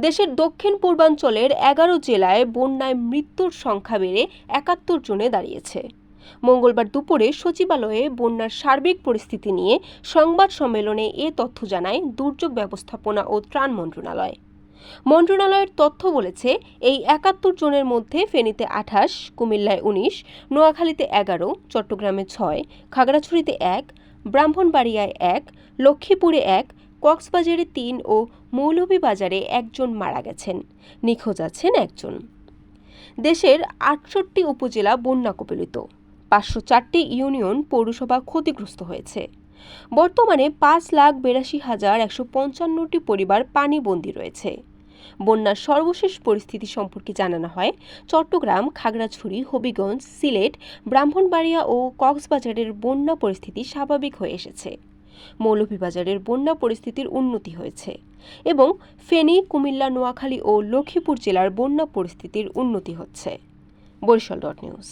দেশের দক্ষিণ পূর্বাঞ্চলের 11 জেলায় বন্যায় মৃত্যুর সংখ্যা বেড়ে 71 জনে দাঁড়িয়েছে। মঙ্গলবার দুপুরে সচিবালয়ে বন্যার সার্বিক পরিস্থিতি নিয়ে সংবাদ সম্মেলনে এ তথ্য জানায় দুর্যোগ ব্যবস্থাপনা ও ত্রাণ মন্ত্রণালয়। মন্ত্রণালয়ের তথ্য বলেছে, এই 71 জনের মধ্যে ফেনীতে 28, কুমিল্লায় 19, নোয়াখালীতে 11, চট্টগ্রামে 6, খাগড়াছড়িতে 1, ব্রাহ্মণবাড়িয়ায় 1, লক্ষ্মীপুরে 1, কক্সবাজারে 3 ও মৌলভীবাজারে 1 জন মারা গেছেন। নিখোঁজ আছেন 1 জন। দেশের 68টি উপজেলা বন্যা কবলিত, 504টি ইউনিয়ন পৌরসভা ক্ষতিগ্রস্ত হয়েছে। বর্তমানে 5,82,155টি পরিবার পানিবন্দী রয়েছে। বন্যার সর্বশেষ পরিস্থিতি সম্পর্কে জানানো হয়, চট্টগ্রাম, খাগড়াছড়ি, হবিগঞ্জ, সিলেট, ব্রাহ্মণবাড়িয়া ও কক্সবাজারের বন্যা পরিস্থিতি স্বাভাবিক হয়ে এসেছে। মৌলভীবাজারের বন্যা পরিস্থিতির উন্নতি হয়েছে এবং ফেনী, কুমিল্লা, নোয়াখালী ও লক্ষ্মীপুর জেলার বন্যা পরিস্থিতির উন্নতি হচ্ছে। বরিশাল.নিউজ।